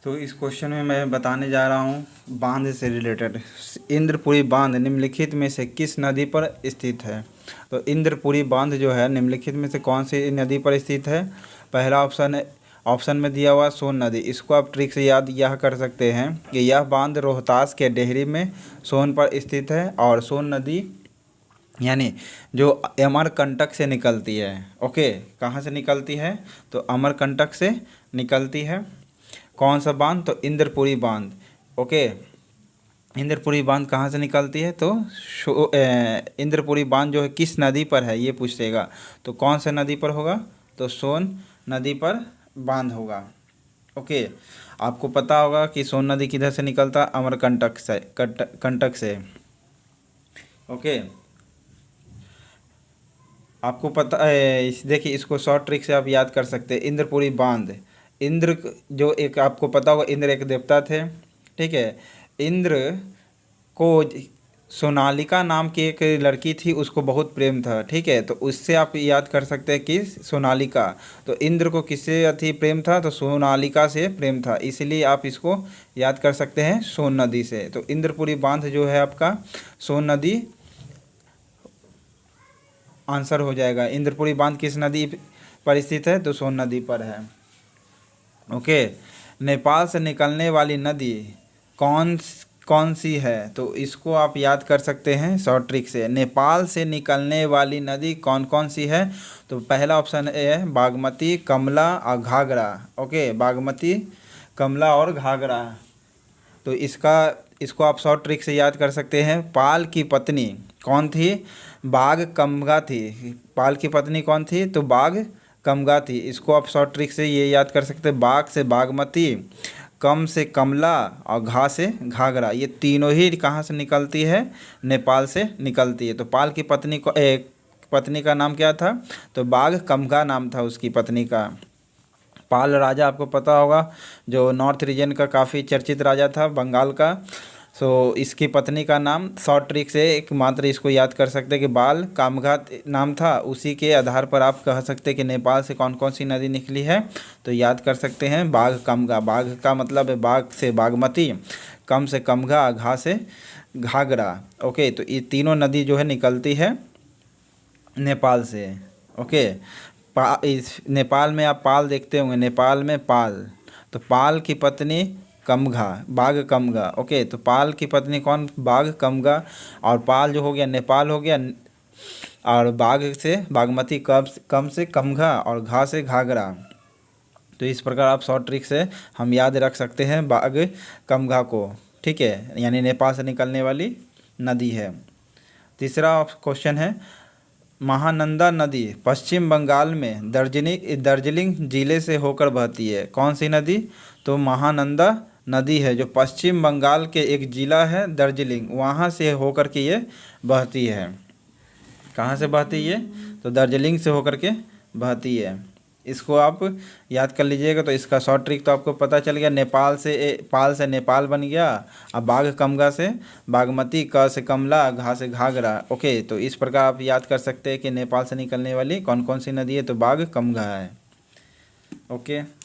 तो इस क्वेश्चन में मैं बताने जा रहा हूँ बांध से रिलेटेड। इंद्रपुरी बांध निम्नलिखित में से किस नदी पर स्थित है? तो इंद्रपुरी बांध जो है निम्नलिखित में से कौन सी नदी पर स्थित है? पहला ऑप्शन में दिया हुआ सोन नदी। इसको आप ट्रिक से याद यह कर सकते हैं कि यह बांध रोहतास के डेहरी में सोन पर स्थित है और सोन नदी यानी जो अमरकंटक से निकलती है। ओके, कहाँ से निकलती है? तो अमरकंटक से निकलती है। कौन सा बांध? तो इंद्रपुरी बांध। ओके, इंद्रपुरी बांध कहाँ से निकलती है? तो इंद्रपुरी बांध जो है किस नदी पर है ये पूछेगा। तो कौन सा नदी पर होगा? तो सोन नदी पर बांध होगा। ओके, आपको पता होगा कि सोन नदी किधर से निकलता? अमरकंटक से, कंटक से। ओके, आपको पता है, देखिए इसको शॉर्ट ट्रिक से आप याद कर सकते हैं। इंद्रपुरी बांध, इंद्र जो एक आपको पता होगा, इंद्र एक देवता थे। ठीक है, इंद्र को सोनालिका नाम की एक लड़की थी, उसको बहुत प्रेम था। ठीक है, तो उससे आप याद कर सकते हैं कि सोनालिका। तो इंद्र को किससे अति प्रेम था? तो सोनालिका से प्रेम था, इसलिए आप इसको याद कर सकते हैं सोन नदी से। तो इंद्रपुरी बांध जो है आपका सोन नदी आंसर हो जाएगा। इंद्रपुरी बांध किस नदी पर स्थित है? तो सोन नदी पर है। ओके, नेपाल से निकलने वाली नदी कौन सी है? तो इसको आप याद कर सकते हैं शॉर्ट ट्रिक से। नेपाल से निकलने वाली नदी कौन कौन सी है? तो पहला ऑप्शन ए है बागमती, कमला और घाघरा। ओके, बागमती, कमला और घाघरा। तो इसको आप शॉर्ट ट्रिक से याद कर सकते हैं। पाल की पत्नी कौन थी? बाघ कमगा थी। पाल की पत्नी कौन थी? तो बाघ कमगा थी। इसको आप शॉर्ट ट्रिक से ये याद कर सकते हैं। बाघ से बागमती, कम से कमला और घा से घाघरा। ये तीनों ही कहाँ से निकलती है? नेपाल से निकलती है। तो पाल की पत्नी का नाम क्या था? तो बाघ कमगा नाम था उसकी पत्नी का। पाल राजा आपको पता होगा, जो नॉर्थ रीजन का काफ़ी चर्चित राजा था, बंगाल का। सो इसकी पत्नी का नाम शॉर्ट ट्रिक से एक मात्र इसको याद कर सकते हैं कि बाल कामघा नाम था। उसी के आधार पर आप कह सकते हैं कि नेपाल से कौन कौन सी नदी निकली है। तो याद कर सकते हैं बाघ कामघा। बाघ का मतलब है बाघ से बागमती, कम से कमघा, घा से घाघरा। ओके, तो ये तीनों नदी जो है निकलती है नेपाल से। ओके, इस नेपाल में आप पाल देखते होंगे, नेपाल में पाल। तो पाल की पत्नी कमघा, बाघ कमगा। ओके, तो पाल की पत्नी कौन? बाघ कमगा। और पाल जो हो गया नेपाल हो गया, और बाघ से बागमती, कम से कमघा और घा से घाघरा। तो इस प्रकार आप शॉर्ट ट्रिक से हम याद रख सकते हैं बाघ कमघा को। ठीक है, यानी नेपाल से निकलने वाली नदी है। तीसरा क्वेश्चन है, महानंदा नदी पश्चिम बंगाल में दार्जिलिंग जिले से होकर बहती है। कौन सी नदी? तो महानंदा नदी है जो पश्चिम बंगाल के एक ज़िला है दार्जिलिंग, वहाँ से होकर के ये बहती है। कहाँ से बहती है? तो दार्जिलिंग से होकर के बहती है। इसको आप याद कर लीजिएगा। तो इसका शॉर्ट ट्रिक तो आपको पता चल गया। पाल से नेपाल बन गया। अब बाघ कमगा से बागमती, क से कमला, घा से घाघरा। ओके, तो इस प्रकार आप याद कर सकते हैं कि नेपाल से निकलने वाली कौन कौन सी नदी है? तो बाघ कमगा है। ओके।